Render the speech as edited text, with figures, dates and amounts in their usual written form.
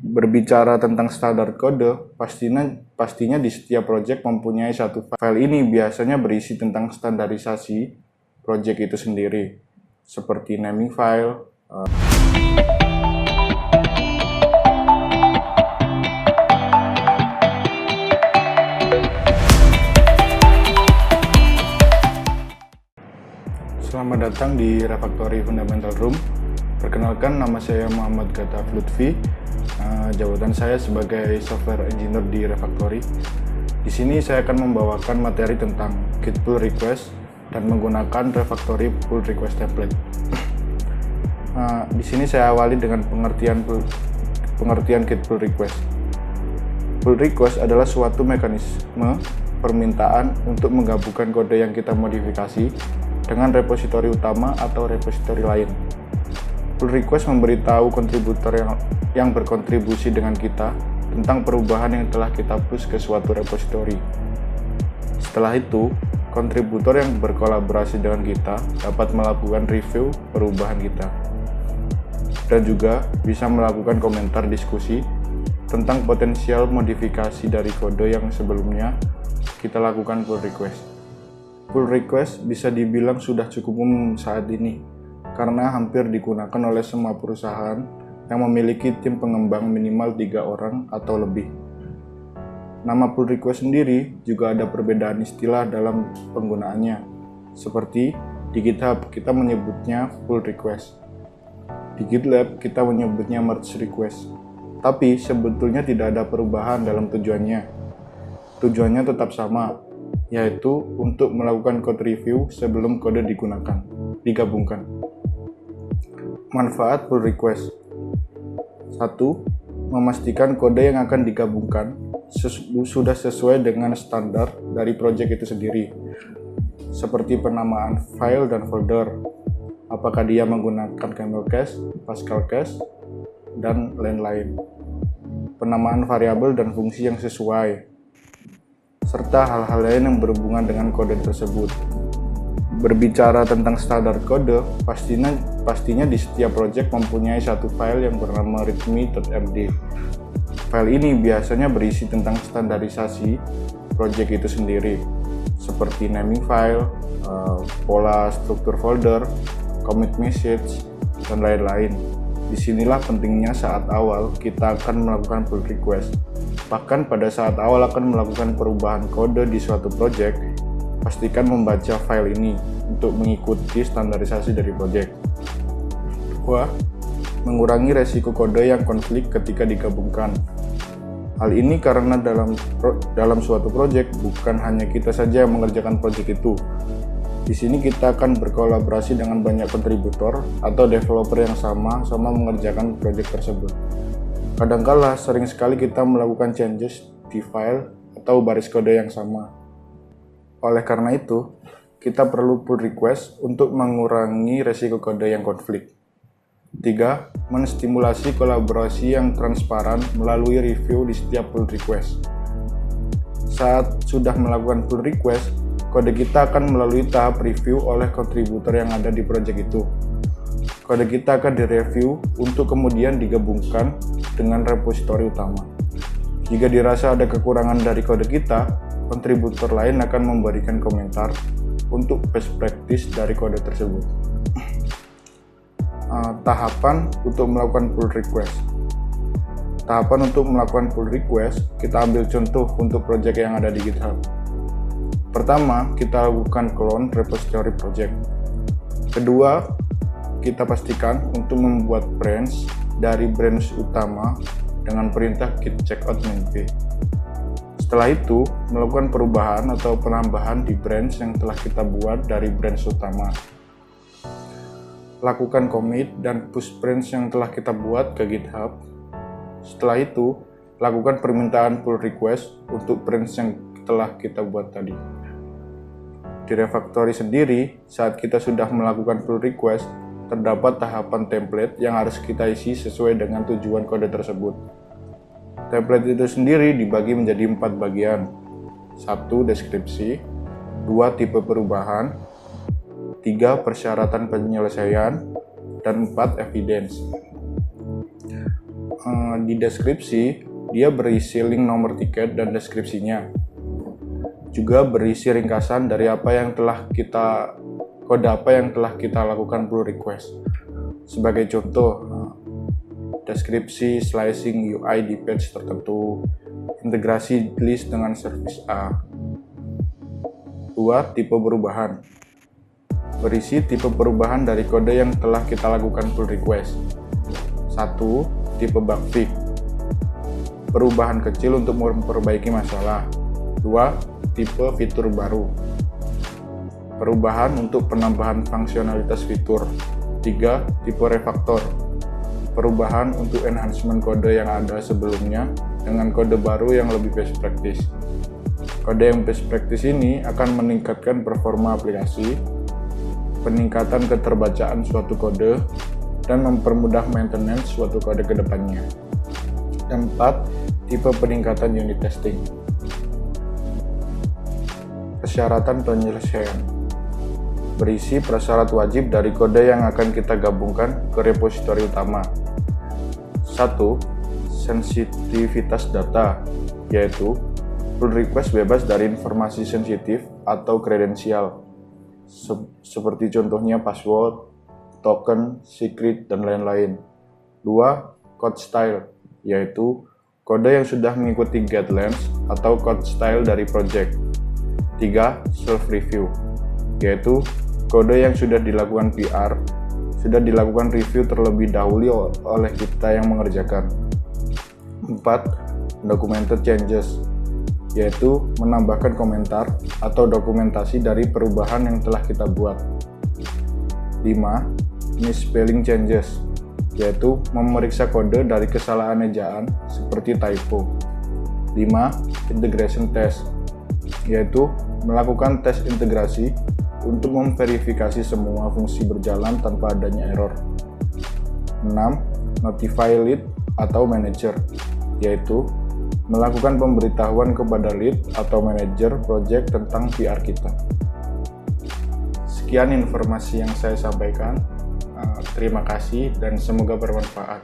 Berbicara tentang standar kode, pastinya di setiap project mempunyai satu file. File ini biasanya berisi tentang standarisasi project itu sendiri, seperti naming file, Selamat datang di Refactory Fundamental Room. Perkenalkan, nama saya Muhammad Gataf Lutfi. Jabatan saya sebagai software engineer di Refactory. Di sini saya akan membawakan materi tentang Git pull request dan menggunakan Refactory pull request template. Di sini saya awali dengan pengertian Git pull request. Pull request adalah suatu mekanisme permintaan untuk menggabungkan kode yang kita modifikasi dengan repositori utama atau repositori lain. Pull request memberitahu kontributor yang berkontribusi dengan kita tentang perubahan yang telah kita push ke suatu repositori. Setelah itu, kontributor yang berkolaborasi dengan kita dapat melakukan review perubahan kita dan juga bisa melakukan komentar diskusi tentang potensial modifikasi dari kode yang sebelumnya kita lakukan pull request. Pull request bisa dibilang sudah cukup umum saat ini karena hampir digunakan oleh semua perusahaan yang memiliki tim pengembang minimal 3 orang atau lebih. Nama pull request sendiri juga ada perbedaan istilah dalam penggunaannya. Seperti di GitHub kita menyebutnya pull request. Di GitLab kita menyebutnya merge request. Tapi sebetulnya tidak ada perubahan dalam tujuannya. Tujuannya tetap sama, yaitu untuk melakukan code review sebelum kode digabungkan. Manfaat pull request. 1. Memastikan kode yang akan digabungkan sudah sesuai dengan standar dari project itu sendiri, seperti penamaan file dan folder, apakah dia menggunakan Camel Cache, Pascal Cache, dan lain-lain. Penamaan variabel dan fungsi yang sesuai, serta hal-hal lain yang berhubungan dengan kode tersebut. Berbicara tentang standar kode, pastinya di setiap project mempunyai satu file yang bernama readme.md. File ini biasanya berisi tentang standarisasi project itu sendiri, seperti naming file, pola struktur folder, commit message, dan lain-lain. Disinilah pentingnya saat awal kita akan melakukan pull request. Bahkan pada saat awal akan melakukan perubahan kode di suatu project, pastikan membaca file ini untuk mengikuti standarisasi dari project. 2. Mengurangi resiko kode yang konflik ketika digabungkan. Hal ini karena dalam suatu project bukan hanya kita saja yang mengerjakan project itu. Di sini kita akan berkolaborasi dengan banyak kontributor atau developer yang sama mengerjakan project tersebut. Kadangkala sering sekali kita melakukan changes di file atau baris kode yang sama. Oleh karena itu, kita perlu pull request untuk mengurangi resiko kode yang konflik. 3. Menstimulasi kolaborasi yang transparan melalui review di setiap pull request. Saat sudah melakukan pull request, kode kita akan melalui tahap review oleh kontributor yang ada di project itu. Kode kita akan direview untuk kemudian digabungkan dengan repositori utama. Jika dirasa ada kekurangan dari kode kita, kontributor lain akan memberikan komentar untuk best practice dari kode tersebut. Tahapan untuk melakukan pull request. Tahapan untuk melakukan pull request, kita ambil contoh untuk project yang ada di GitHub. Pertama, kita lakukan clone repository project. Kedua, kita pastikan untuk membuat branch dari branch utama dengan perintah git checkout main-v. Setelah itu, melakukan perubahan atau penambahan di branch yang telah kita buat dari branch utama. Lakukan commit dan push branch yang telah kita buat ke GitHub. Setelah itu, lakukan permintaan pull request untuk branch yang telah kita buat tadi. Di Refactory sendiri, saat kita sudah melakukan pull request, terdapat tahapan template yang harus kita isi sesuai dengan tujuan kode tersebut. Template itu sendiri dibagi menjadi 4 bagian. 1. Deskripsi, 2. Tipe perubahan, 3. Persyaratan penyelesaian, dan 4. Evidence. di deskripsi dia berisi link nomor tiket dan deskripsinya. Juga berisi ringkasan dari kode apa yang telah kita lakukan pull request. Sebagai contoh, deskripsi slicing UI di page tertentu, integrasi list dengan service A. 2. Tipe perubahan. Berisi tipe perubahan dari kode yang telah kita lakukan pull request. 1. Tipe bug fix. Perubahan kecil untuk memperbaiki masalah. 2. Tipe fitur baru. Perubahan untuk penambahan fungsionalitas fitur. 3. Tipe refactor. Perubahan untuk enhancement kode yang ada sebelumnya dengan kode baru yang lebih best practice. Kode yang best practice ini akan meningkatkan performa aplikasi, peningkatan keterbacaan suatu kode, dan mempermudah maintenance suatu kode ke depannya. 4. Tipe peningkatan unit testing. Persyaratan penyelesaian. Berisi prasyarat wajib dari kode yang akan kita gabungkan ke repositori utama. 1. Sensitivitas data, yaitu pull request bebas dari informasi sensitif atau kredensial, seperti contohnya password, token, secret, dan lain-lain. 2. Code style, yaitu kode yang sudah mengikuti guidelines atau code style dari project. 3. Self-review, yaitu kode yang sudah dilakukan PR, sudah dilakukan review terlebih dahulu oleh kita yang mengerjakan. 4. Documented changes, yaitu menambahkan komentar atau dokumentasi dari perubahan yang telah kita buat. 5. Misspelling changes, yaitu memeriksa kode dari kesalahan ejaan seperti typo. 5. Integration test, yaitu melakukan tes integrasi untuk memverifikasi semua fungsi berjalan tanpa adanya error. 6. Notify lead atau manager, yaitu melakukan pemberitahuan kepada lead atau manajer project tentang PR kita. Sekian informasi yang saya sampaikan. Terima kasih dan semoga bermanfaat.